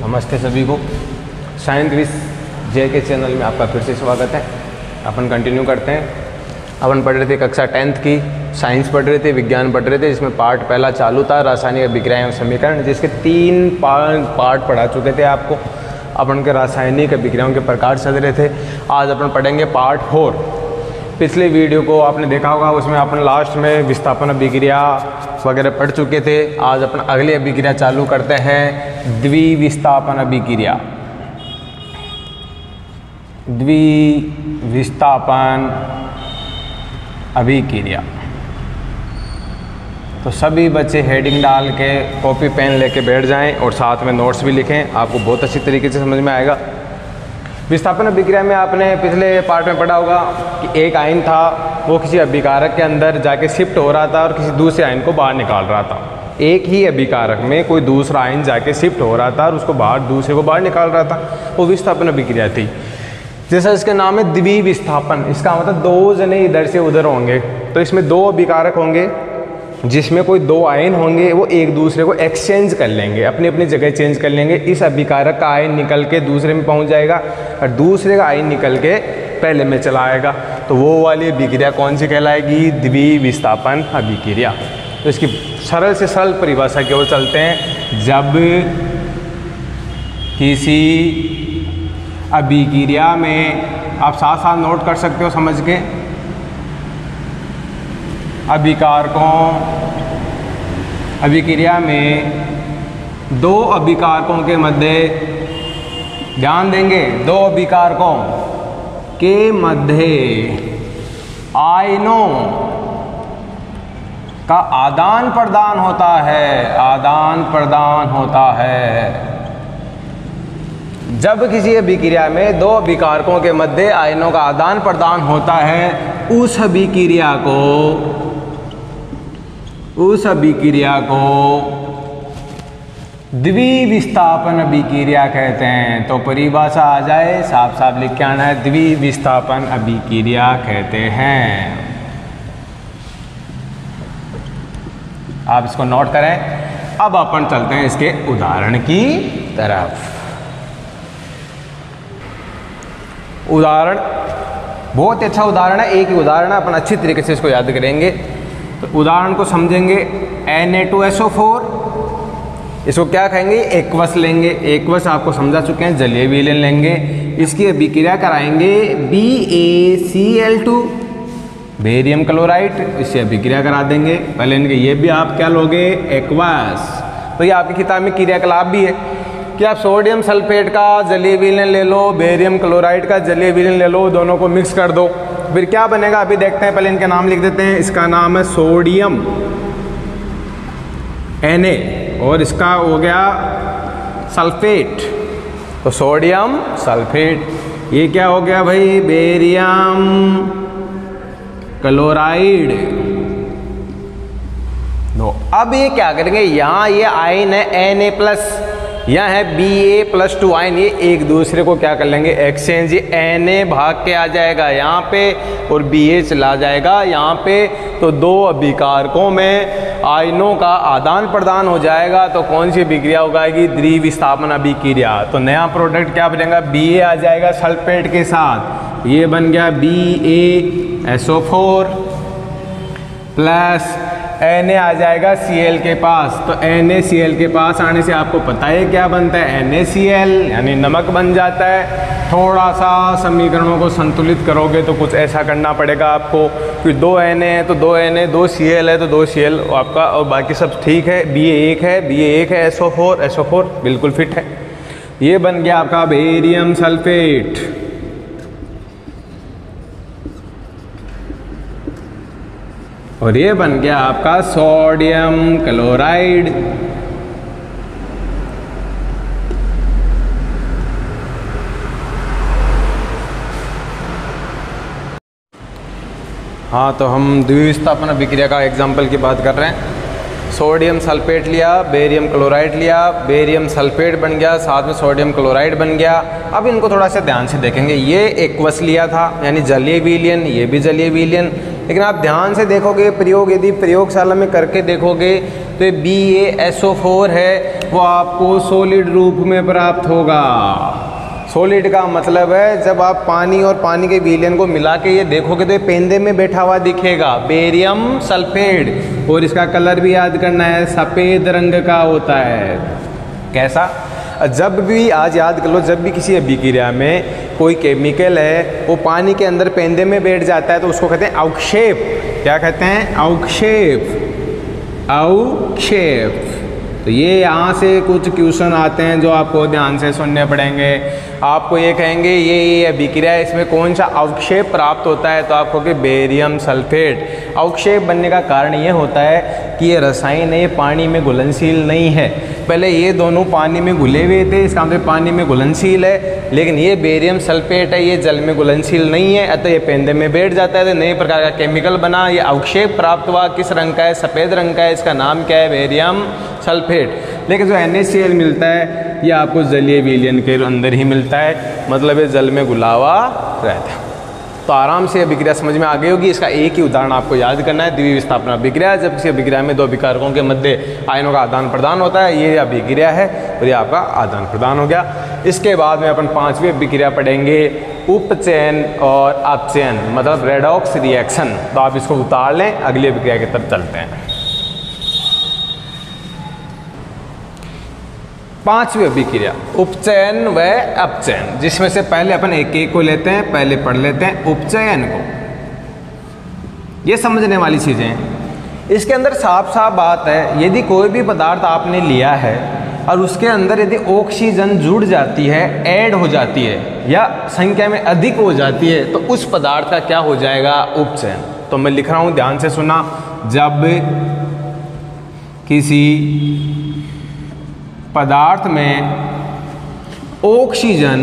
नमस्ते सभी को। साइंस विद जे के चैनल में आपका फिर से स्वागत है। अपन कंटिन्यू करते हैं। अपन पढ़ रहे थे कक्षा 10th की साइंस पढ़ रहे थे, विज्ञान पढ़ रहे थे, जिसमें पार्ट पहला चालू था रासायनिक अभिक्रियाएं और समीकरण, जिसके 3 पार्ट पढ़ा चुके थे आपको। अपन के रासायनिक अभिक्रियाओं के प्रकार चल रहे थे। आज अपन पढ़ेंगे पार्ट 4। पिछले वीडियो को आपने देखा होगा, उसमें अपन लास्ट में विस्थापन अभिक्रिया वगैरह पढ़ चुके थे। आज अपन अगली अभिक्रिया चालू करते हैं, द्विविस्थापन अभिक्रिया। द्विविस्थापन अभिक्रिया। तो सभी बच्चे हेडिंग डाल के कॉपी पेन लेके बैठ जाएं और साथ में नोट्स भी लिखें, आपको बहुत अच्छी तरीके से समझ में आएगा। विस्थापन अभिक्रिया में आपने पिछले पार्ट में पढ़ा होगा कि एक आयन था, वो किसी अभिकारक के अंदर जाके शिफ्ट हो रहा था और किसी दूसरे आयन को बाहर निकाल रहा था। एक ही अभिकारक में कोई दूसरा आयन जाके शिफ्ट हो रहा था और उसको दूसरे को बाहर निकाल रहा था, वो विस्थापन अभिक्रिया थी। जैसा इसका नाम है द्विविस्थापन, इसका मतलब 2 जने इधर से उधर होंगे। तो इसमें 2 अभिकारक होंगे जिसमें कोई 2 आयन होंगे, वो एक दूसरे को एक्सचेंज कर लेंगे, अपनी अपनी जगह चेंज कर लेंगे। इस अभिकारक का आयन निकल के दूसरे में पहुंच जाएगा और दूसरे का आयन निकल के पहले में चला आएगा। तो वो वाली अभिक्रिया कौन सी कहलाएगी? द्विविस्थापन अभिक्रिया। तो इसकी सरल से सरल परिभाषा की ओर चलते हैं। जब किसी अभिक्रिया में, आप साथ साथ नोट कर सकते हो समझ के, अभिक्रिया में 2 अभिकारकों के मध्य, ध्यान देंगे, 2 अभिकारकों के मध्य आयनों का आदान प्रदान होता है। आदान प्रदान होता है। जब किसी अभिक्रिया में 2 अभिकारकों के मध्य आयनों का आदान प्रदान होता है, उस अभिक्रिया को द्विविस्थापन अभिक्रिया कहते हैं। तो परिभाषा आ जाए, साफ साफ लिख के आना है, द्विविस्थापन अभिक्रिया कहते हैं। आप इसको नोट करें। अब अपन चलते हैं इसके उदाहरण की तरफ। उदाहरण बहुत अच्छा उदाहरण है, एक ही उदाहरण है, अपन अच्छी तरीके से इसको याद करेंगे। तो उदाहरण को समझेंगे। Na2SO4, इसको क्या कहेंगे? एक्वस लेंगे। एक्वस आपको समझा चुके हैं, जलीय विलयन लेंगे। इसकी अभिक्रिया कराएंगे BaCl2, बेरियम क्लोराइड, इससे अभिक्रिया करा देंगे। पहले इनके ये भी आप क्या लोगे? एक्वस। तो ये आपकी किताब में क्रियाकलाप भी है कि आप सोडियम सल्फेट का जलीय विलयन ले लो, बेरियम क्लोराइड का जलीय विलयन ले लो, दोनों को मिक्स कर दो, फिर क्या बनेगा अभी देखते हैं। पहले इनके नाम लिख देते हैं। इसका नाम है सोडियम Na और इसका हो गया सल्फेट, तो सोडियम सल्फेट। ये क्या हो गया भाई? Barium chloride. दो। अब ये क्या करेंगे? यहाँ ये आयन है Na+, यहाँ है Ba+2 आयन, ये एक दूसरे को क्या कर लेंगे? एक्सचेंज। ये Na भाग के आ जाएगा यहाँ पे और Ba चला जाएगा यहाँ पे। तो 2 अभिकारकों में आयनों का आदान प्रदान हो जाएगा। तो कौन सी अभिक्रिया होगी? द्विविस्थापन अभिक्रिया। तो नया प्रोडक्ट क्या बनेगा? Ba आ जाएगा सल्फेट के साथ, ये बन गया BaSO4 प्लस Na आ जाएगा Cl के पास। तो NaCl के पास आने से आपको पता है क्या बनता है? NaCl, यानी नमक बन जाता है। थोड़ा सा समीकरणों को संतुलित करोगे तो कुछ ऐसा करना पड़ेगा आपको कि 2 Na है तो 2 Na, 2 Cl है तो 2 Cl आपका, और बाकी सब ठीक है। Ba1 है SO4 बिल्कुल फिट है। ये बन गया आपका बेरियम सल्फेट। और ये बन गया आपका सोडियम क्लोराइड। हाँ, तो हम द्विविस्थापन अभिक्रिया का एग्जाम्पल की बात कर रहे हैं। सोडियम सल्फेट लिया, बेरियम क्लोराइड लिया, बेरियम सल्फेट बन गया, साथ में सोडियम क्लोराइड बन गया। अब इनको थोड़ा सा ध्यान से देखेंगे। ये एक्वस लिया था, यानी जलीय विलयन, ये भी जलीय विलयन। लेकिन आप ध्यान से देखोगे प्रयोग, यदि प्रयोगशाला में करके देखोगे तो ये BaSO4 है वो आपको सॉलिड रूप में प्राप्त होगा। सॉलिड का मतलब है जब आप पानी और पानी के विलयन को मिला के ये देखोगे तो ये पेंदे में बैठा हुआ दिखेगा, बेरियम सल्फेट। और इसका कलर भी याद करना है, सफ़ेद रंग का होता है। कैसा? जब भी आज याद कर लो, जब भी किसी अभिक्रिया में कोई केमिकल है वो पानी के अंदर पेंदे में बैठ जाता है तो उसको कहते हैं अवक्षेप। क्या कहते हैं? अवक्षेप। अवक्षेप। तो ये यहाँ से कुछ क्वेश्चन आते हैं जो आपको ध्यान से सुनने पड़ेंगे। आपको ये कहेंगे ये अभिक्रिया है, इसमें कौन सा अवक्षेप प्राप्त होता है, तो आप कहोगे बेरियम सल्फेट। अवक्षेप बनने का कारण ये होता है कि ये रसायन है, ये पानी में घुलनशील नहीं है। पहले ये दोनों पानी में घुले हुए थे, इसका मतलब पानी में घुलनशील है, लेकिन ये बेरियम सल्फेट है, ये जल में घुलनशील नहीं है, अतः ये पेंदे में बैठ जाता है, तो नए प्रकार का केमिकल बना, ये अवक्षेप प्राप्त हुआ। किस रंग का है? सफ़ेद रंग का है। इसका नाम क्या है? Barium sulphate. लेकिन जो NaCl मिलता है ये आपको जलीय विलयन के अंदर ही मिलता है, मतलब ये जल में घुला हुआ रहता है। तो आराम से अभिक्रिया समझ में आ गई होगी। इसका एक ही उदाहरण आपको याद करना है, द्वितीय विस्थापन अभिक्रिया। जब किसी अभिक्रिया में दो अभिकारकों के मध्य आयनों का आदान प्रदान होता है, ये अभिक्रिया है और ये आपका आदान प्रदान हो गया। इसके बाद में अपन पांचवी अभिक्रिया पढ़ेंगे, उपचयन और अपचयन, मतलब रेडॉक्स रिएक्शन। तो आप इसको उतार लें, अगली अभिक्रिया की तरफ चलते हैं। पांचवी अभिक्रिया उपचयन व अपचयन, जिसमें से पहले अपन एक एक को लेते हैं। पहले पढ़ लेते हैं उपचयन को। ये समझने वाली चीजें हैं। इसके अंदर साफ साफ बात है, यदि कोई भी पदार्थ आपने लिया है और उसके अंदर यदि ऑक्सीजन जुड़ जाती है, ऐड हो जाती है या संख्या में अधिक हो जाती है, तो उस पदार्थ का क्या हो जाएगा? उपचयन। तो मैं लिख रहा हूं, ध्यान से सुना। जब किसी पदार्थ में ऑक्सीजन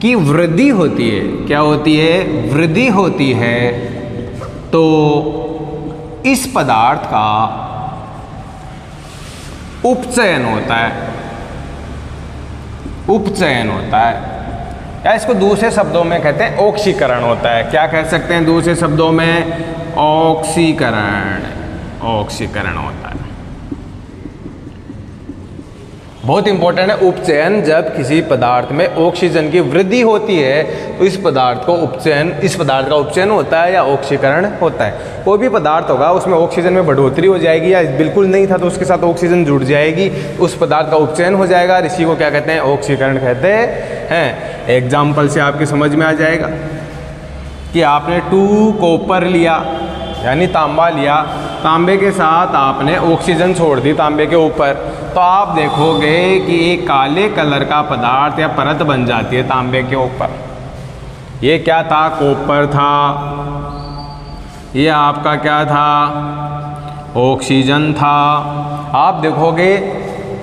की वृद्धि होती है, क्या होती है? वृद्धि होती है, तो इस पदार्थ का उपचयन होता है। उपचयन होता है, या इसको दूसरे शब्दों में कहते हैं ऑक्सीकरण होता है। क्या कह सकते हैं दूसरे शब्दों में? ऑक्सीकरण। ऑक्सीकरण होता है। बहुत इंपॉर्टेंट है उपचयन। जब किसी पदार्थ में ऑक्सीजन की वृद्धि होती है तो इस पदार्थ का उपचयन होता है या ऑक्सीकरण होता है। कोई भी पदार्थ होगा उसमें ऑक्सीजन में बढ़ोतरी हो जाएगी, या बिल्कुल नहीं था तो उसके साथ ऑक्सीजन जुड़ जाएगी, उस पदार्थ का उपचयन हो जाएगा। इसी को क्या कहते हैं? ऑक्सीकरण कहते हैं। एग्जाम्पल से आपके समझ में आ जाएगा कि आपने 2 कॉपर लिया, यानी तांबा लिया, तांबे के साथ आपने ऑक्सीजन छोड़ दी तांबे के ऊपर, तो आप देखोगे कि एक काले कलर का पदार्थ या परत बन जाती है तांबे के ऊपर। ये क्या था? कॉपर था। ये आपका क्या था? ऑक्सीजन था। आप देखोगे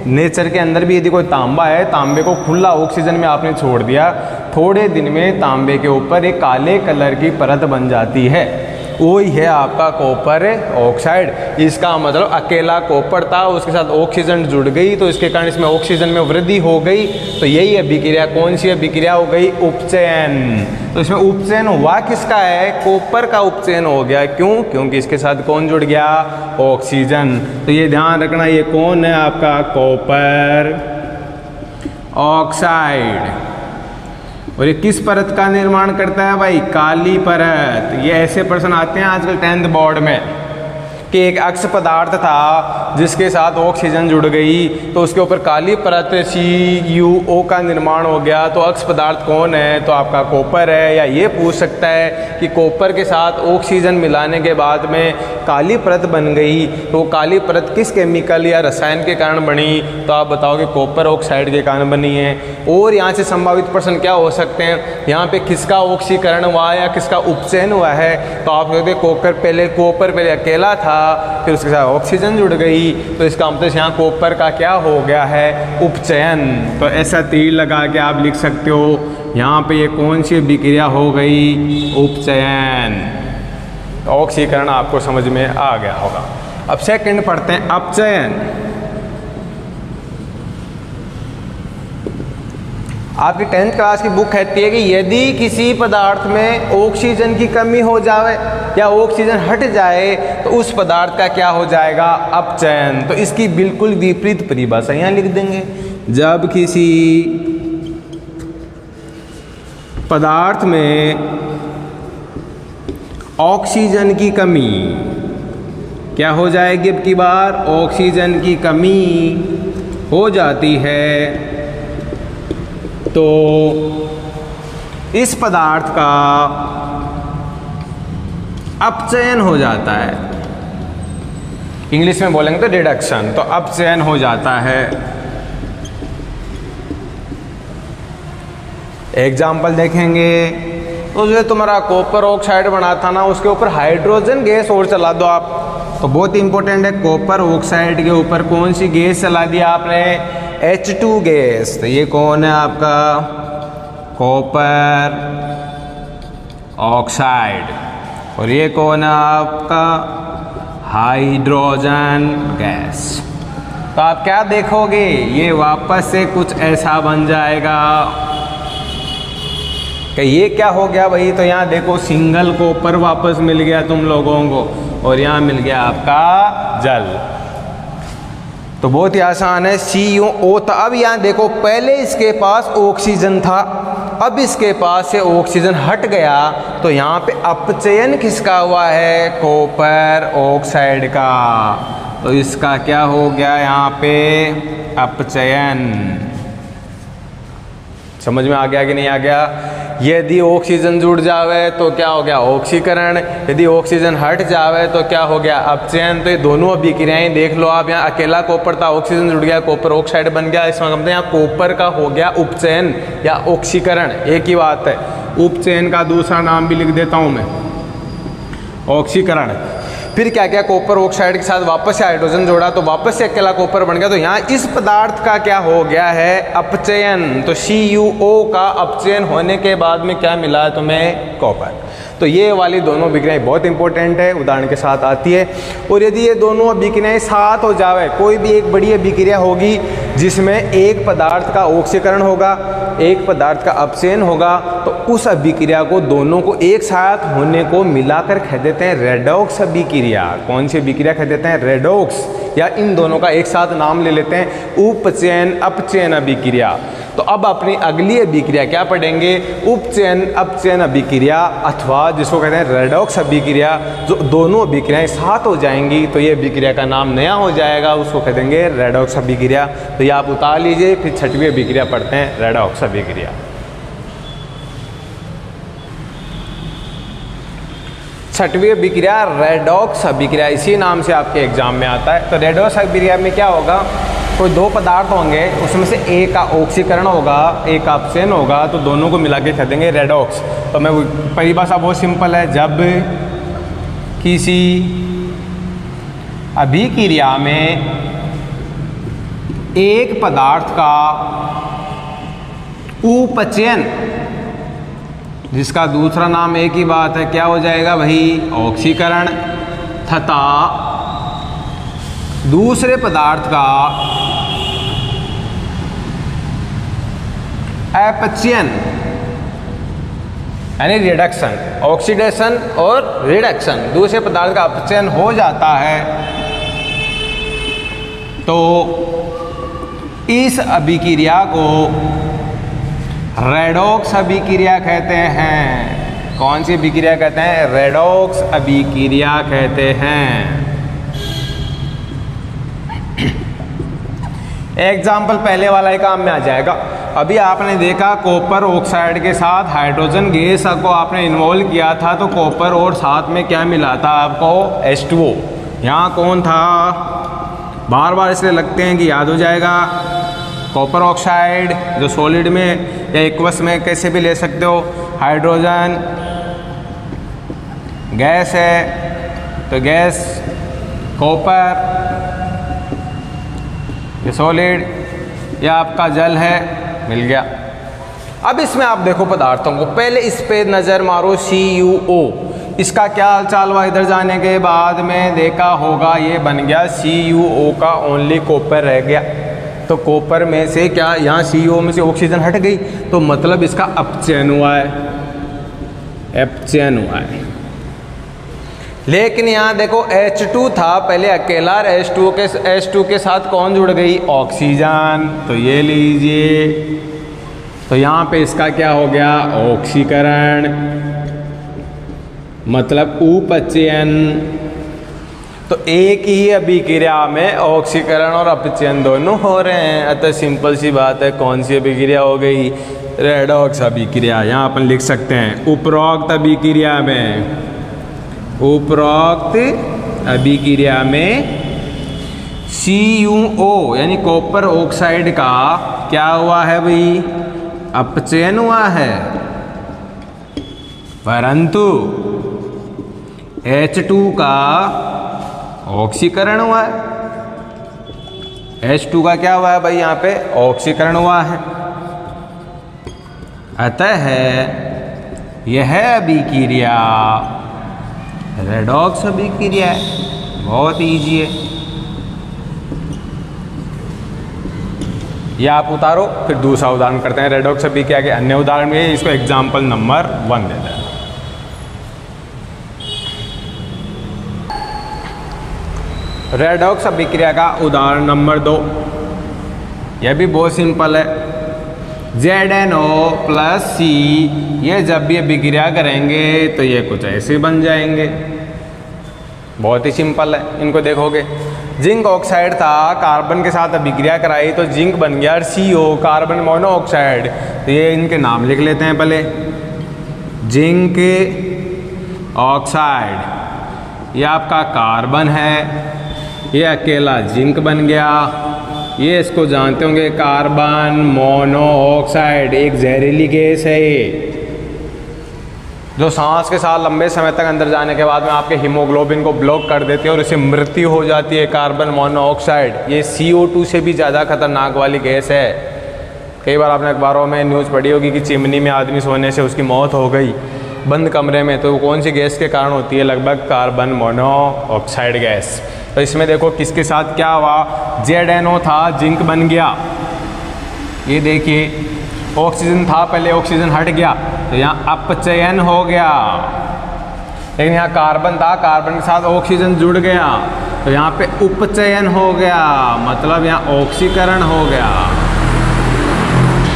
नेचर के अंदर भी यदि कोई तांबा है, तांबे को खुला ऑक्सीजन में आपने छोड़ दिया, थोड़े दिन में तांबे के ऊपर एक काले कलर की परत बन जाती है। वही है आपका कॉपर ऑक्साइड। इसका मतलब अकेला कॉपर था, उसके साथ ऑक्सीजन जुड़ गई, तो इसके कारण इसमें ऑक्सीजन में वृद्धि हो गई। तो यही अभिक्रिया, कौन सी अभिक्रिया हो गई? उपचयन। तो इसमें उपचयन हुआ किसका है? कॉपर का उपचयन हो गया। क्यों? क्योंकि इसके साथ कौन जुड़ गया? ऑक्सीजन। तो ये ध्यान रखना, ये कौन है आपका? Copper oxide. और ये किस परत का निर्माण करता है भाई? काली परत। ये ऐसे प्रश्न आते हैं आजकल 10th बोर्ड में कि एक अक्ष पदार्थ था जिसके साथ ऑक्सीजन जुड़ गई तो उसके ऊपर काली परत CuO का निर्माण हो गया, तो अक्ष पदार्थ कौन है? तो आपका कॉपर है। या ये पूछ सकता है कि कॉपर के साथ ऑक्सीजन मिलाने के बाद में काली परत बन गई, तो काली परत किस केमिकल या रसायन के कारण बनी? तो आप बताओगे कॉपर ऑक्साइड के कारण बनी है। और यहाँ से संभावित प्रश्न क्या हो सकते हैं? यहाँ पे किसका ऑक्सीकरण हुआ या किसका उपचयन हुआ है? तो आप कहोगे कॉपर पहले अकेला था, फिर उसके साथ ऑक्सीजन जुड़ गई, तो इसका मतलब यहाँ कॉपर का क्या हो गया है? उपचयन। तो ऐसा तीर लगा के आप लिख सकते हो यहाँ पे ये कौन सी अभिक्रिया हो गई? उपचयन। ऑक्सीकरण आपको समझ में आ गया होगा। अब सेकंड पढ़ते हैं, अपचयन। आपकी 10th क्लास की बुक कहती है कि यदि किसी पदार्थ में ऑक्सीजन की कमी हो जाए या ऑक्सीजन हट जाए तो उस पदार्थ का क्या हो जाएगा, अपचयन। तो इसकी बिल्कुल विपरीत परिभाषा यहाँ लिख देंगे। जब किसी पदार्थ में ऑक्सीजन की कमी क्या हो जाएगी, अब की बार ऑक्सीजन की कमी हो जाती है तो इस पदार्थ का अपचयन हो जाता है। इंग्लिश में बोलेंगे तो रिडक्शन, तो अपचयन हो जाता है। एग्जाम्पल देखेंगे तो जो तुम्हारा कॉपर ऑक्साइड बना था ना, उसके ऊपर हाइड्रोजन गैस और चला दो आप, तो बहुत इंपॉर्टेंट है। कॉपर ऑक्साइड के ऊपर कौन सी गैस चला दिया आपने, H2 गैस। तो ये कौन है आपका, कॉपर ऑक्साइड, और ये कौन है आपका, हाइड्रोजन गैस। तो आप क्या देखोगे, ये वापस से कुछ ऐसा बन जाएगा कि ये क्या हो गया भाई। तो यहाँ देखो सिंगल कॉपर वापस मिल गया तुम लोगों को, और यहाँ मिल गया आपका जल। तो बहुत ही आसान है, CuO। तो अब यहाँ देखो पहले इसके पास ऑक्सीजन था, अब इसके पास से ऑक्सीजन हट गया, तो यहाँ पे अपचयन किसका हुआ है, कॉपर ऑक्साइड का। तो इसका क्या हो गया यहाँ पे, अपचयन। समझ में आ गया कि नहीं आ गया। यदि ऑक्सीजन जुड़ जावे तो क्या हो गया, ऑक्सीकरण। यदि ऑक्सीजन हट जावे तो क्या हो गया, अपचयन। तो ये दोनों अभिक्रियाएं देख लो आप। यहाँ अकेला कॉपर था, ऑक्सीजन जुड़ गया, कॉपर ऑक्साइड बन गया। इसमें मतलब यहाँ कॉपर का हो गया उपचयन या ऑक्सीकरण, एक ही बात है। उपचयन का दूसरा नाम भी लिख देता हूँ मैं, ऑक्सीकरण। फिर क्या क्या, कॉपर ऑक्साइड के साथ वापस से हाइड्रोजन जोड़ा तो वापस से अकेला कॉपर बन गया। तो यहाँ इस पदार्थ का क्या हो गया है, अपचयन। तो CuO का अपचयन होने के बाद में क्या मिला है तुम्हें, कॉपर। तो ये वाली दोनों अभिक्रियाएं बहुत इंपॉर्टेंट है, उदाहरण के साथ आती है। और यदि ये दोनों अभिक्रियाएं साथ हो जावे, कोई भी एक बड़ी अभिक्रिया होगी जिसमें एक पदार्थ का ऑक्सीकरण होगा, एक पदार्थ का अपचयन होगा, तो उस अभिक्रिया को दोनों को एक साथ होने को मिलाकर कह देते हैं रेडॉक्स अभिक्रिया। कौन सी अभिक्रिया कह देते हैं, रेडॉक्स। या इन दोनों का एक साथ नाम ले लेते हैं, उपचयन अपचयन अभिक्रिया। तो अब अपनी अगली अभिक्रिया क्या पढ़ेंगे, उपचयन अपचयन अभिक्रिया, अथवा जिसको कहते हैं रेडॉक्स अभिक्रिया। जो दोनों अभिक्रियाएं साथ हो जाएंगी तो ये अभिक्रिया का नाम नया हो जाएगा, उसको कह देंगे रेडॉक्स अभिक्रिया। तो ये आप उतार लीजिए, फिर 6वीं अभिक्रिया पढ़ते हैं, रेडॉक्स अभिक्रिया। 6वीं अभिक्रिया रेडॉक्स अभिक्रिया, इसी नाम से आपके एग्जाम में आता है। तो रेडॉक्स अभिक्रिया में क्या होगा, कोई दो पदार्थ होंगे, उसमें से एक का ऑक्सीकरण होगा, एक का अपचयन होगा, तो दोनों को मिला के कह देंगे रेडॉक्स। तो मैं परिभाषा बहुत सिंपल है, जब किसी अभिक्रिया में एक पदार्थ का उपचयन, जिसका दूसरा नाम एक ही बात है, क्या हो जाएगा भाई, ऑक्सीकरण, तथा दूसरे पदार्थ का अपचयन यानी रिडक्शन, ऑक्सीडेशन और रिडक्शन, दूसरे पदार्थ का अपचयन हो जाता है, तो इस अभिक्रिया को रेडॉक्स अभिक्रिया कहते हैं। कौन सी अभिक्रिया कहते हैं, रेडॉक्स अभिक्रिया कहते हैं। एग्जाम्पल पहले वाला ही काम में आ जाएगा। अभी आपने देखा कॉपर ऑक्साइड के साथ हाइड्रोजन गैस को आपने इन्वॉल्व किया था, तो कॉपर और साथ में क्या मिला था आपको, H2O। यहाँ कौन था, बार बार इसलिए लगते हैं कि याद हो जाएगा, कॉपर ऑक्साइड जो सॉलिड में या एक्वस में कैसे भी ले सकते हो, हाइड्रोजन गैस है तो गैस, कॉपर ये सॉलिड, या आपका जल है, मिल गया। अब इसमें आप देखो पदार्थों को, पहले इस पे नज़र मारो, CuO। इसका क्या हाल चाल हुआ, इधर जाने के बाद में देखा होगा ये बन गया CuO का ओनली कॉपर रह गया। तो कॉपर में से क्या यहाँ CO में से ऑक्सीजन हट गई, तो मतलब इसका अपचयन हुआ है, अपचयन हुआ है। लेकिन यहाँ देखो H2 था पहले अकेला, H2 के साथ कौन जुड़ गई, ऑक्सीजन, तो ये लीजिए, तो यहाँ पे इसका क्या हो गया, ऑक्सीकरण, मतलब उपचयन। तो एक ही अभिक्रिया में ऑक्सीकरण और अपचयन दोनों हो रहे हैं, अतः सिंपल सी बात है, कौन सी अभिक्रिया हो गई, रेडॉक्स अभिक्रिया। यहाँ अपन लिख सकते हैं उपरोक्त अभिक्रिया में, उपरोक्त अभिक्रिया में CuO यानी कॉपर ऑक्साइड का क्या हुआ है भाई, अपचयन हुआ है, परंतु H2 का ऑक्सीकरण हुआ है। H2 का क्या हुआ है भाई, यहाँ पे ऑक्सीकरण हुआ है। अतः यह अभिक्रिया रेडॉक्स अभिक्रिया है, बहुत इजी है। यह आप उतारो, फिर दूसरा उदाहरण करते हैं रेडॉक्स अभिक्रिया के अन्य उदाहरण में, इसको एग्जाम्पल नंबर 1 देते हैं। रेडॉक्स अभिक्रिया का उदाहरण नंबर 2, यह भी बहुत सिंपल है। ZnO + C, ये जब भी अभिक्रिया करेंगे तो ये कुछ ऐसे बन जाएंगे, बहुत ही सिंपल है। इनको देखोगे, जिंक ऑक्साइड था, कार्बन के साथ अभिक्रिया कराई तो जिंक बन गया CO, कार्बन मोनोऑक्साइड। तो ये इनके नाम लिख लेते हैं पहले, जिंक ऑक्साइड, ये आपका कार्बन है, ये अकेला जिंक बन गया। ये इसको जानते होंगे, कार्बन मोनोऑक्साइड एक जहरीली गैस है ये, जो सांस के साथ लंबे समय तक अंदर जाने के बाद में आपके हीमोग्लोबिन को ब्लॉक कर देती है और इससे मृत्यु हो जाती है। कार्बन मोनोऑक्साइड ये CO2 से भी ज़्यादा खतरनाक वाली गैस है। कई बार आपने अखबारों में न्यूज़ पढ़ी होगी कि चिमनी में आदमी सोने से उसकी मौत हो गई बंद कमरे में, तो कौन सी गैस के कारण होती है, लगभग कार्बन मोनोऑक्साइड गैस। तो इसमें देखो किसके साथ क्या हुआ, ZnO था, जिंक बन गया, ये देखिए ऑक्सीजन था पहले, ऑक्सीजन हट गया तो यहाँ अपचयन हो गया। लेकिन यहाँ कार्बन था, कार्बन के साथ ऑक्सीजन जुड़ गया तो यहाँ पे उपचयन हो गया, मतलब यहाँ ऑक्सीकरण हो गया।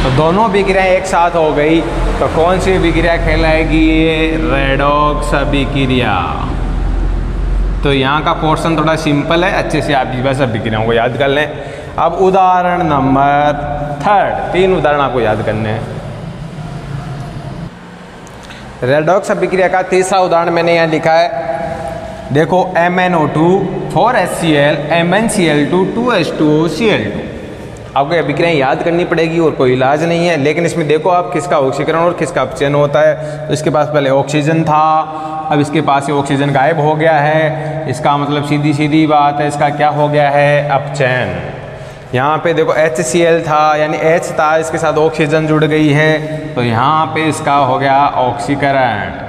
तो दोनों अभिक्रियाएं एक साथ हो गई, तो कौन सी अभिक्रिया कहलाएगी, ये रेडॉक्स अभिक्रिया। तो यहाँ का पोर्शन थोड़ा सिंपल है, अच्छे से आप बस अभिक्रियाओं को याद कर लें। अब उदाहरण नंबर 3, 3 उदाहरण आपको याद करने हैं। रेडॉक्स अभिक्रिया का तीसरा उदाहरण मैंने यहाँ लिखा है, देखो MnO2 4HCl MnCl2 2H2O Cl2। आपको अभिक्रियाएं याद करनी पड़ेगी और कोई इलाज नहीं है। लेकिन इसमें देखो आप किसका ऑक्सीकरण और किसका अपचयन होता है। तो इसके पास पहले ऑक्सीजन था, अब इसके पास ये ऑक्सीजन गायब हो गया है, इसका मतलब सीधी सीधी बात है, इसका क्या हो गया है, अपचयन। यहाँ पे देखो HCl था, यानी H था, इसके साथ ऑक्सीजन जुड़ गई है, तो यहाँ पे इसका हो गया ऑक्सीकरण।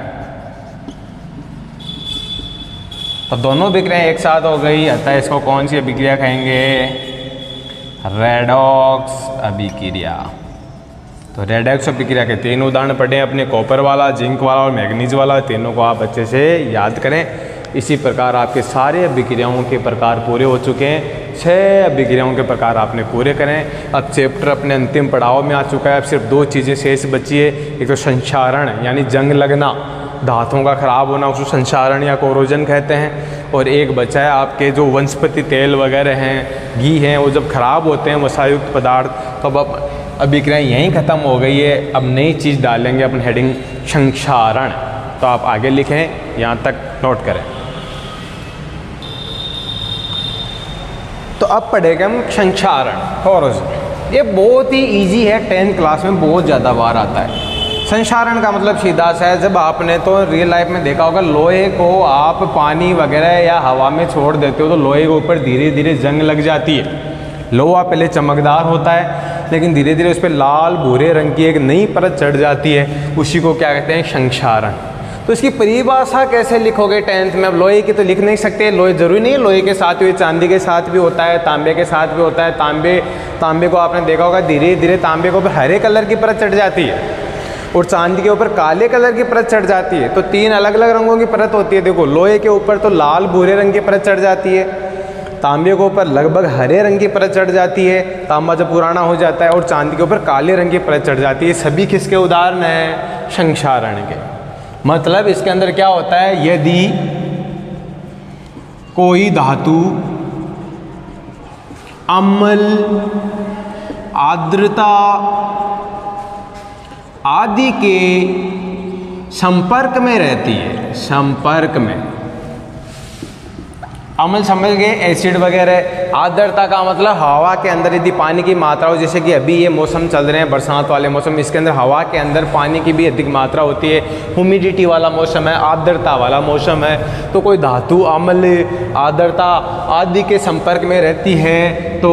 तो दोनों अभिक्रियाएं एक साथ हो गई, अतः इसको कौन सी अभिक्रिया कहेंगे, रेडॉक्स अभिक्रिया। तो रेडॉक्स अभिक्रिया के 3 उदाहरण पढ़े अपने, कॉपर वाला, जिंक वाला और मैग्नीज वाला। तीनों को आप अच्छे से याद करें। इसी प्रकार आपके सारे अभिक्रियाओं के प्रकार पूरे हो चुके हैं। 6 अभिक्रियाओं के प्रकार आपने पूरे करें। अब चैप्टर अपने अंतिम पड़ाव में आ चुका है। अब सिर्फ 2 चीज़ें शेष बची है, एक तो संक्षारण यानी जंग लगना, धातुओं का खराब होना, उसको संक्षारण या कोरोजन कहते हैं। और एक बचा है आपके जो वनस्पति तेल वगैरह हैं, घी हैं, वो जब खराब होते हैं वसायुक्त पदार्थ, तो अब अभिक्रिया यहीं ख़त्म हो गई है। अब नई चीज़ डालेंगे अपन, हेडिंग संक्षारण। तो आप आगे लिखें, यहाँ तक नोट करें। तो अब पढ़ेंगे हम संक्षारण, कोरोजन। ये बहुत ही इजी है, 10th क्लास में बहुत ज़्यादा बार आता है। संक्षारण का मतलब सीधा सा है, जब आपने तो रियल लाइफ में देखा होगा, लोहे को आप पानी वगैरह या हवा में छोड़ देते हो तो लोहे के ऊपर धीरे धीरे जंग लग जाती है। लोहा पहले चमकदार होता है, लेकिन धीरे धीरे उस पर लाल भूरे रंग की एक नई परत चढ़ जाती है, उसी को क्या कहते हैं, संक्षारण। तो इसकी परिभाषा कैसे लिखोगे 10th में? अब लोहे की तो लिख नहीं सकते, लोहे जरूरी नहीं है लोहे के साथ भी, चांदी के साथ भी होता है, तांबे के साथ भी होता है। तांबे को आपने देखा होगा धीरे धीरे तांबे के ऊपर हरे कलर की परत चढ़ जाती है और चांदी के ऊपर काले कलर की परत चढ़ जाती है। तो 3 अलग अलग रंगों की परत होती है। देखो लोहे के ऊपर तो लाल भूरे रंग की परत चढ़ जाती है, तांबे के ऊपर लगभग हरे रंग की परत चढ़ जाती है, तांबा जब पुराना हो जाता है, और चांदी के ऊपर काले रंग की परत चढ़ जाती है। सभी किसके उदाहरण हैं? संक्षारण के। मतलब इसके अंदर क्या होता है, यदि कोई धातु अम्ल, आर्द्रता आदि के संपर्क में रहती है, संपर्क में, अम्ल समझ गए एसिड वगैरह, आर्द्रता का मतलब हवा के अंदर यदि पानी की मात्रा हो, जैसे कि अभी ये मौसम चल रहे हैं बरसात वाले मौसम, इसके अंदर हवा के अंदर पानी की भी अधिक मात्रा होती है, ह्यूमिडिटी वाला मौसम है, आर्द्रता वाला मौसम है। तो कोई धातु अम्ल, आर्द्रता आदि के संपर्क में रहती है तो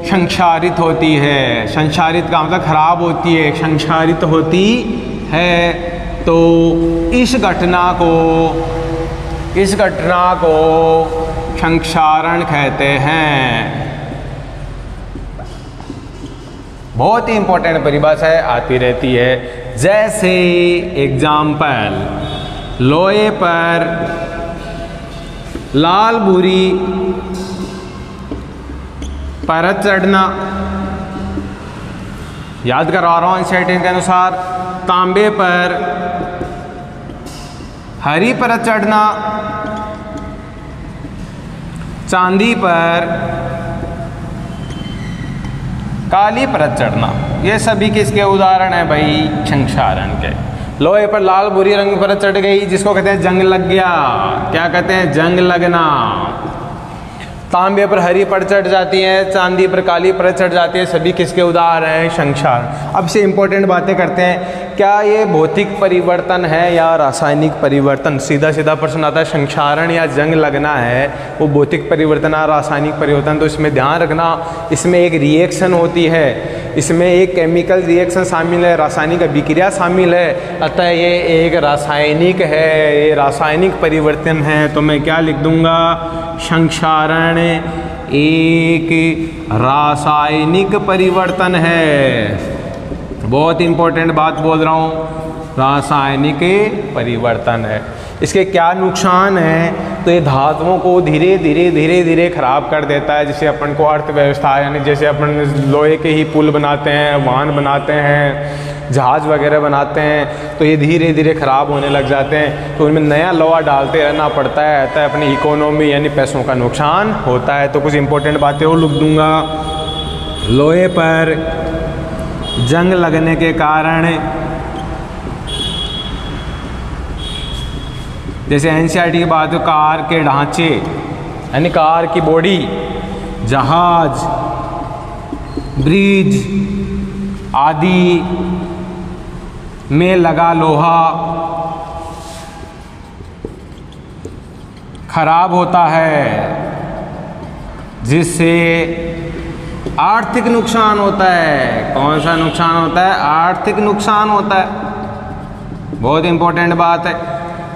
संक्षारित होती है। संक्षारित का मतलब खराब होती है, संक्षारित होती है। तो इस घटना को संक्षारण कहते हैं। बहुत ही इंपॉर्टेंट परिभाषा है, आती रहती है। जैसे एग्जाम्पल, लोहे पर लाल भूरी परत चढ़ना, याद करवा रहा हूं एनसीईआरटी के अनुसार, तांबे पर हरी परत चढ़ना, चांदी पर काली परत चढ़ना, ये सभी किसके उदाहरण है भाई? संक्षारण के। लोहे पर लाल भूरी रंग परत चढ़ गई, जिसको कहते हैं जंग लग गया। क्या कहते हैं? जंग लगना। तांबे पर हरी परत चढ़ जाती है, चांदी पर काली परत चढ़ जाती है, सभी किसके उदाहरण हैं? संक्षारण। अब से इंपॉर्टेंट बातें करते हैं, क्या ये भौतिक परिवर्तन है या रासायनिक परिवर्तन? सीधा सीधा प्रश्न आता है, संक्षारण या जंग लगना है वो भौतिक परिवर्तन या रासायनिक परिवर्तन? तो इसमें ध्यान रखना, इसमें एक रिएक्शन होती है, इसमें एक केमिकल रिएक्शन शामिल है, रासायनिक अभिक्रिया शामिल है, अतः ये एक रासायनिक है, ये रासायनिक परिवर्तन है। तो मैं क्या लिख दूंगा? संक्षारण एक रासायनिक परिवर्तन है। बहुत इंपॉर्टेंट बात बोल रहा हूँ, रासायनिक परिवर्तन है। इसके क्या नुकसान हैं? तो ये धातुओं को धीरे धीरे खराब कर देता है। जैसे अपन को अर्थव्यवस्था, यानी जैसे अपन लोहे के ही पुल बनाते हैं, वाहन बनाते हैं, जहाज वगैरह बनाते हैं, तो ये धीरे धीरे ख़राब होने लग जाते हैं। तो उनमें नया लोहा डालते रहना पड़ता है, अतः अपनी इकोनॉमी यानी पैसों का नुकसान होता है। तो कुछ इंपॉर्टेंट बातें और लिख दूंगा। लोहे पर जंग लगने के कारण, जैसे एनसीईआरटी की बात हो, कार के ढांचे यानी कार की बॉडी, जहाज, ब्रिज आदि में लगा लोहा खराब होता है, जिससे आर्थिक नुकसान होता है। कौन सा नुकसान होता है? आर्थिक नुकसान होता है। बहुत इंपॉर्टेंट बात है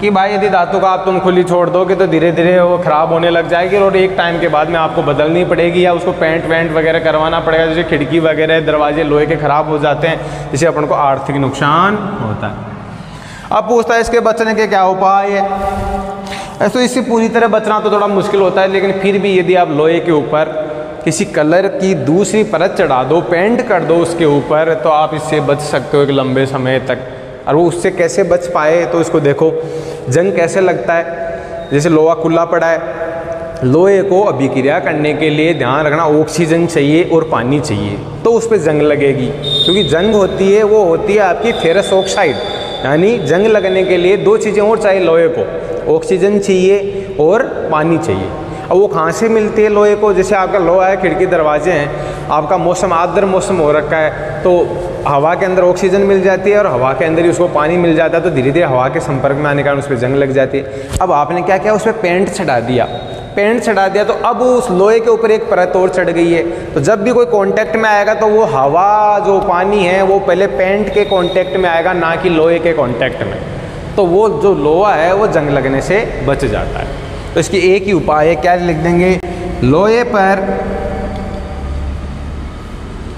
कि भाई यदि धातु का आप तुम खुली छोड़ दोगे तो धीरे धीरे वो ख़राब होने लग जाएगी और एक टाइम के बाद में आपको बदलनी पड़ेगी या उसको पेंट वेंट वगैरह करवाना पड़ेगा। जैसे खिड़की वगैरह, दरवाजे लोहे के ख़राब हो जाते हैं, जिससे अपन को आर्थिक नुकसान होता है। अब पूछता है इसके बचने के क्या उपाय है? ऐसे तो इससे पूरी तरह बचना तो थोड़ा मुश्किल होता है, लेकिन फिर भी यदि आप लोहे के ऊपर किसी कलर की दूसरी परत चढ़ा दो, पेंट कर दो उसके ऊपर, तो आप इससे बच सकते हो एक लंबे समय तक। और वो उससे कैसे बच पाए तो इसको देखो, जंग कैसे लगता है। जैसे लोहा खुला पड़ा है, लोहे को अभिक्रिया करने के लिए ध्यान रखना ऑक्सीजन चाहिए और पानी चाहिए, तो उस पर जंग लगेगी। क्योंकि जंग होती है वो होती है आपकी फेरस ऑक्साइड, यानी जंग लगने के लिए दो चीज़ें और चाहिए लोहे को, ऑक्सीजन चाहिए और पानी चाहिए। अब वो कहाँ से मिलती है लोहे को? जैसे आपका लोहा है, खिड़की दरवाजे हैं, आपका मौसम आर्द्र मौसम हो रखा है, तो हवा के अंदर ऑक्सीजन मिल जाती है और हवा के अंदर ही उसको पानी मिल जाता है, तो धीरे धीरे हवा के संपर्क में आने के कारण उस पर जंग लग जाती है। अब आपने क्या किया? उस पर पेंट चढ़ा दिया, पेंट चढ़ा दिया तो अब उस लोहे के ऊपर एक परत और चढ़ गई है, तो जब भी कोई कांटेक्ट में आएगा तो वो हवा जो पानी है वो पहले पेंट के कांटेक्ट में आएगा, ना कि लोहे के कांटेक्ट में। तो वो जो लोहा है वो जंग लगने से बच जाता है। तो इसकी एक ही उपाय है, क्या लिख देंगे, लोहे पर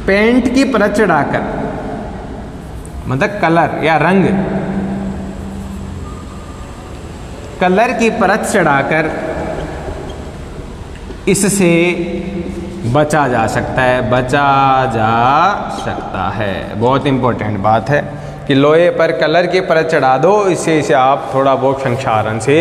पेंट की परत चढ़ाकर, मतलब कलर या रंग, कलर की परत चढ़ाकर इससे बचा जा सकता है, बचा जा सकता है। बहुत इंपॉर्टेंट बात है कि लोहे पर कलर की परत चढ़ा दो, इससे इसे आप थोड़ा बहुत संक्षारण से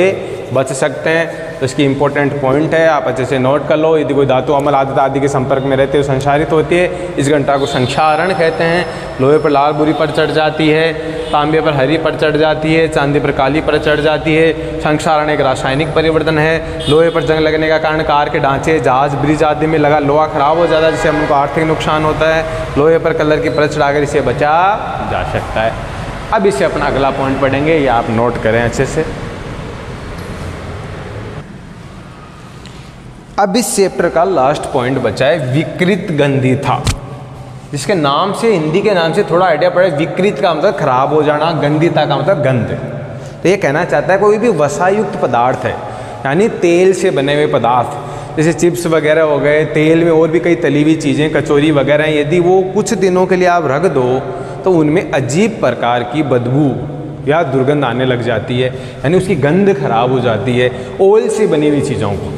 बच सकते हैं। तो इसकी इंपॉर्टेंट पॉइंट है, आप अच्छे से नोट कर लो। यदि कोई धातु अम्ल आदि आदि के संपर्क में रहते हैं तो संक्षारित होती है, इस घटना को संक्षारण कहते हैं। लोहे पर लाल बुरी पर चढ़ जाती है, तांबे पर हरी पर चढ़ जाती है, चांदी पर काली पर चढ़ जाती है। संक्षारण एक रासायनिक परिवर्तन है। लोहे पर जंग लगने का कारण कार के ढांचे, जहाज, ब्रिज आदि में लगा लोहा खराब हो जाता है, जिससे हमको आर्थिक नुकसान होता है। लोहे पर कलर की परत चढ़ाकर इसे बचा जा सकता है। अब इससे अपना अगला पॉइंट पढ़ेंगे, ये आप नोट करें अच्छे से। अब इस चैप्टर का लास्ट पॉइंट बचा है विकृत गंधिता, जिसके नाम से, हिंदी के नाम से थोड़ा आइडिया पड़े। विकृत का मतलब खराब हो जाना, गंधिता का मतलब गंध। तो ये कहना चाहता है कोई भी वसायुक्त पदार्थ है, यानी तेल से बने हुए पदार्थ, जैसे चिप्स वगैरह हो गए, तेल में और भी कई तली हुई चीज़ें, कचौरी वगैरह, यदि वो कुछ दिनों के लिए आप रख दो तो उनमें अजीब प्रकार की बदबू या दुर्गंध आने लग जाती है, यानी उसकी गंध खराब हो जाती है। ऑयल से बनी हुई चीज़ों को,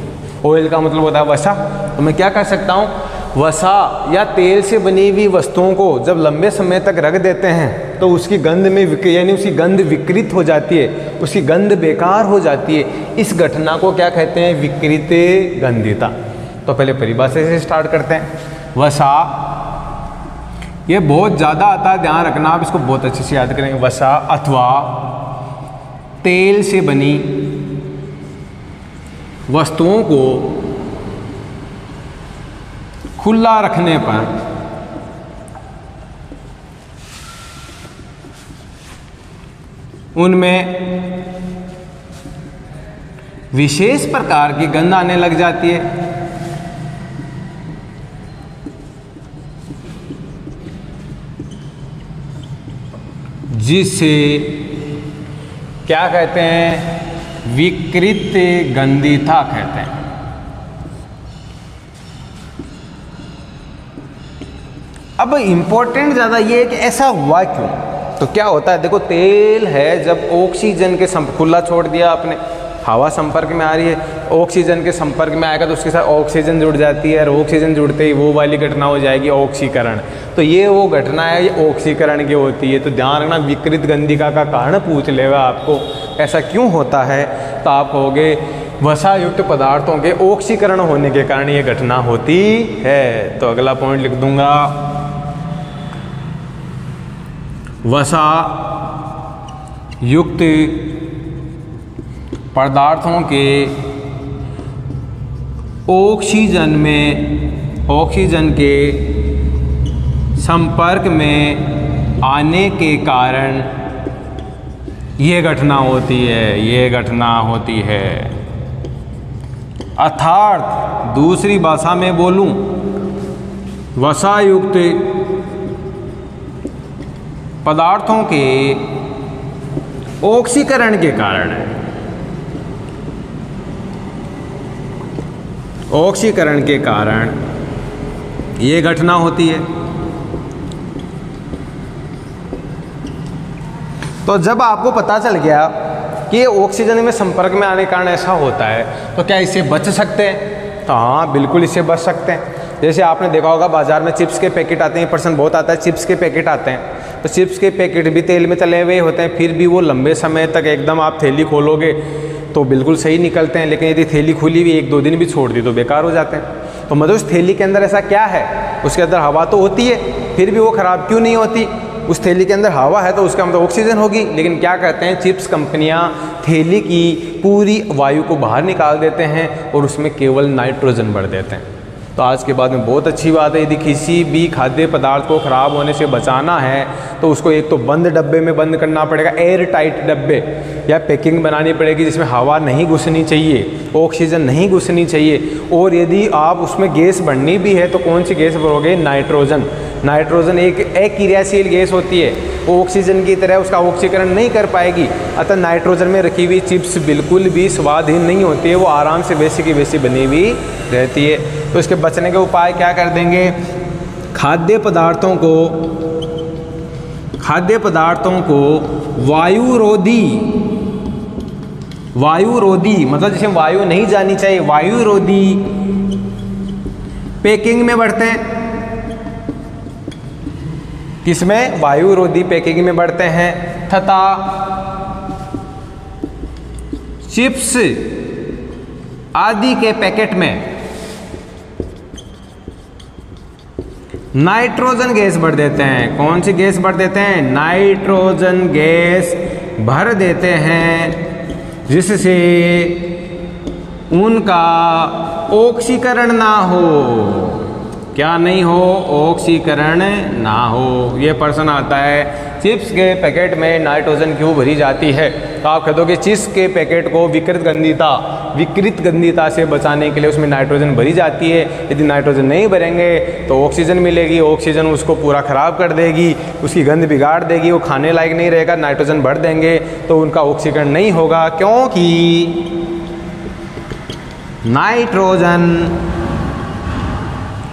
ऑयल का मतलब होता है वसा, तो मैं क्या कह सकता हूँ, वसा या तेल से बनी हुई वस्तुओं को जब लंबे समय तक रख देते हैं तो उसकी गंध में यानी उसकी गंध विकृत हो जाती है, उसकी गंध बेकार हो जाती है। इस घटना को क्या कहते हैं, विकृत गंधिता। तो पहले परिभाषा से स्टार्ट करते हैं। वसा, ये बहुत ज़्यादा आता है, ध्यान रखना, आप इसको बहुत अच्छे से याद करेंगे। वसा अथवा तेल से बनी वस्तुओं को खुला रखने पर उनमें विशेष प्रकार की गंध आने लग जाती है, जिसे क्या कहते हैं, विकृत गंधिता कहते हैं। अब इंपॉर्टेंट ज़्यादा ये है कि ऐसा हुआ क्यों। तो क्या होता है, देखो तेल है, जब ऑक्सीजन के खुला छोड़ दिया आपने, हवा संपर्क में आ रही है, ऑक्सीजन के संपर्क में आएगा तो उसके साथ ऑक्सीजन जुड़ जाती है, और ऑक्सीजन जुड़ते ही वो वाली घटना हो जाएगी ऑक्सीकरण। तो ये वो घटना है, ये ऑक्सीकरण की होती है। तो ध्यान रखना, विकृत गंधिका का कारण पूछ लेगा आपको, ऐसा क्यों होता है, तो आप कहोगे वसायुक्त पदार्थों के ऑक्सीकरण होने के कारण ये घटना होती है। तो अगला पॉइंट लिख दूंगा, वसा युक्त पदार्थों के ऑक्सीजन के संपर्क में आने के कारण ये घटना होती है, अर्थात दूसरी भाषा में बोलूं, वसायुक्त पदार्थों के ऑक्सीकरण के कारण, ऑक्सीकरण के कारण ये घटना होती है। तो जब आपको पता चल गया कि ये ऑक्सीजन में संपर्क में आने के कारण ऐसा होता है, तो क्या इससे बच सकते हैं? तो हाँ, बिल्कुल इससे बच सकते हैं। जैसे आपने देखा होगा बाजार में चिप्स के पैकेट आते हैं, पर्सन बहुत आता है, चिप्स के पैकेट आते हैं, तो चिप्स के पैकेट भी तेल में तले हुए होते हैं, फिर भी वो लंबे समय तक एकदम आप थैली खोलोगे तो बिल्कुल सही निकलते हैं, लेकिन यदि थैली खुली हुई 1-2 दिन भी छोड़ दी तो बेकार हो जाते हैं। तो मतलब उस थैली के अंदर ऐसा क्या है, उसके अंदर हवा तो होती है, फिर भी वो ख़राब क्यों नहीं होती? उस थैली के अंदर हवा है तो उसका मतलब ऑक्सीजन होगी। लेकिन क्या करते हैं, चिप्स कंपनियां थैली की पूरी वायु को बाहर निकाल देते हैं और उसमें केवल नाइट्रोजन भर देते हैं। तो आज के बाद में बहुत अच्छी बात है, यदि किसी भी खाद्य पदार्थ को ख़राब होने से बचाना है तो उसको एक तो बंद डब्बे में बंद करना पड़ेगा, एयर टाइट डब्बे, या पैकिंग बनानी पड़ेगी जिसमें हवा नहीं घुसनी चाहिए, ऑक्सीजन नहीं घुसनी चाहिए। और यदि आप उसमें गैस भरनी भी है तो कौन सी गैस भरोगे? नाइट्रोजन। नाइट्रोजन एक अक्रियाशील गैस होती है, वो ऑक्सीजन की तरह उसका ऑक्सीकरण नहीं कर पाएगी, अतः नाइट्रोजन में रखी हुई चिप्स बिल्कुल भी स्वादहीन नहीं होती है, वो आराम से वैसी की वैसी बनी हुई रहती है। तो इसके बचने के उपाय क्या कर देंगे, खाद्य पदार्थों को वायुरोधी मतलब जैसे वायु नहीं जानी चाहिए, वायुरोधी पैकिंग में बढ़ते हैं। किसमें, वायुरोधी पैकिंग में बढ़ते हैं, तथा चिप्स आदि के पैकेट में नाइट्रोजन गैस भर देते हैं। कौन सी गैस भर देते हैं, नाइट्रोजन गैस भर देते हैं, जिससे उनका ऑक्सीकरण ना हो। क्या नहीं हो, ऑक्सीकरण ना हो। ये प्रश्न आता है चिप्स के पैकेट में नाइट्रोजन क्यों भरी जाती है, तो आप कह दो कि चिप्स के पैकेट को विकृत गंधीता से बचाने के लिए उसमें नाइट्रोजन भरी जाती है। यदि नाइट्रोजन नहीं भरेंगे तो ऑक्सीजन मिलेगी, ऑक्सीजन उसको पूरा ख़राब कर देगी, उसकी गंध बिगाड़ देगी, वो खाने लायक नहीं रहेगा। नाइट्रोजन भर देंगे तो उनका ऑक्सीकरण नहीं होगा, क्योंकि नाइट्रोजन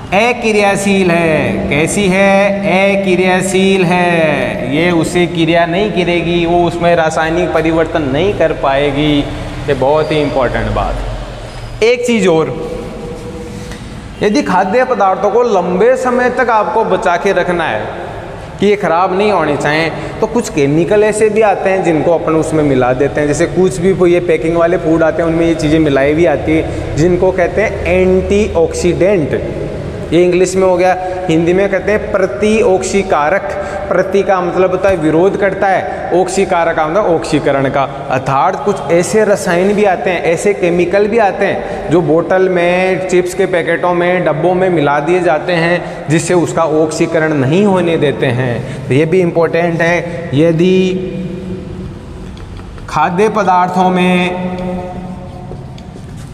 अक्रियाशील है। कैसी है, अक्रियाशील है, ये उसे क्रिया नहीं करेगी, वो उसमें रासायनिक परिवर्तन नहीं कर पाएगी। ये बहुत ही इंपॉर्टेंट बात। एक चीज़ और, यदि खाद्य पदार्थों को लंबे समय तक आपको बचा के रखना है कि ये ख़राब नहीं होने चाहिए, तो कुछ केमिकल ऐसे भी आते हैं जिनको अपन उसमें मिला देते हैं। जैसे कुछ भी ये पैकिंग वाले फूड आते हैं उनमें ये चीज़ें मिलाई भी आती है, जिनको कहते हैं एंटीऑक्सीडेंट। ये इंग्लिश में हो गया, हिंदी में कहते हैं प्रतिऑक्सीकारक। प्रति का मतलब होता है विरोध करता है, ऑक्सीकारक का मतलब ऑक्सीकरण का। अर्थात कुछ ऐसे रसायन भी आते हैं, ऐसे केमिकल भी आते हैं जो बोतल में, चिप्स के पैकेटों में, डब्बों में मिला दिए जाते हैं, जिससे उसका ऑक्सीकरण नहीं होने देते हैं। तो ये भी इम्पोर्टेंट है। यदि खाद्य पदार्थों में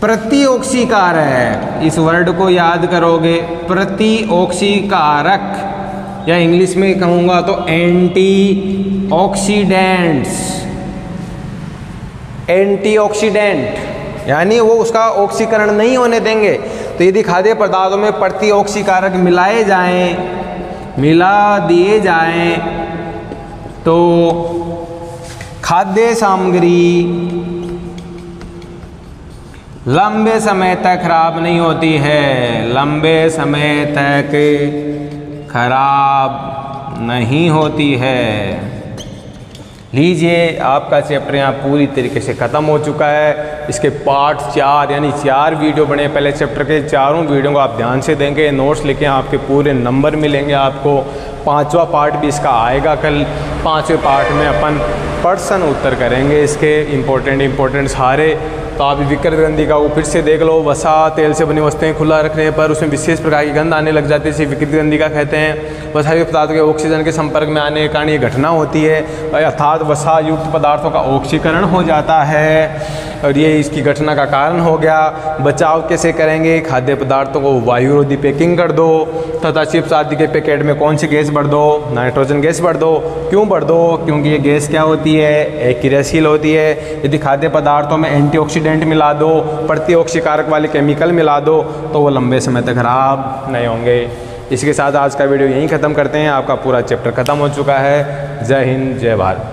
प्रतिऑक्सीकार है, इस वर्ड को याद करोगे, प्रतिऑक्सीकारक, या इंग्लिश में कहूँगा तो एंटीऑक्सीडेंट, यानी वो उसका ऑक्सीकरण नहीं होने देंगे। तो यदि खाद्य पदार्थों में प्रतिऑक्सीकारक मिला दिए जाएं तो खाद्य सामग्री लंबे समय तक खराब नहीं होती है, लंबे समय तक खराब नहीं होती है। लीजिए, आपका चैप्टर यहाँ पूरी तरीके से ख़त्म हो चुका है। इसके पार्ट 4 यानी 4 वीडियो बने। पहले चैप्टर के चारों वीडियो को आप ध्यान से देंगे, नोट्स लिखें, आपके पूरे नंबर मिलेंगे आपको। 5वां पार्ट भी इसका आएगा कल। 5वें पार्ट में अपन प्रश्न उत्तर करेंगे इसके इम्पोर्टेंट सारे। तो आप विकृत गंधी का वो फिर से देख लो। वसा तेल से बनी वस्तुएं खुला रखने पर उसमें विशेष प्रकार की गंध आने लग जाती है, इसे विकृत गंधी का कहते हैं। वसा युक्त पदार्थों के ऑक्सीजन के संपर्क में आने के कारण ये घटना होती है, अर्थात वसा युक्त पदार्थों का ऑक्सीकरण हो जाता है और ये इसकी घटना का कारण हो गया। बचाव कैसे करेंगे, खाद्य पदार्थों को वायुरोधी पैकिंग कर दो, तथा चिप्स आदि के पैकेट में कौन सी गैस भर दो, नाइट्रोजन गैस भर दो। क्यों भर दो, क्योंकि ये गैस क्या होती है, अक्रियाशील होती है। यदि खाद्य पदार्थों में एंटीऑक्सीडेंट मिला दो, प्रतिऑक्सीकारक वाले केमिकल मिला दो, तो वो लंबे समय तक खराब नहीं होंगे। इसके साथ आज का वीडियो यहीं ख़त्म करते हैं। आपका पूरा चैप्टर ख़त्म हो चुका है। जय हिंद, जय भारत।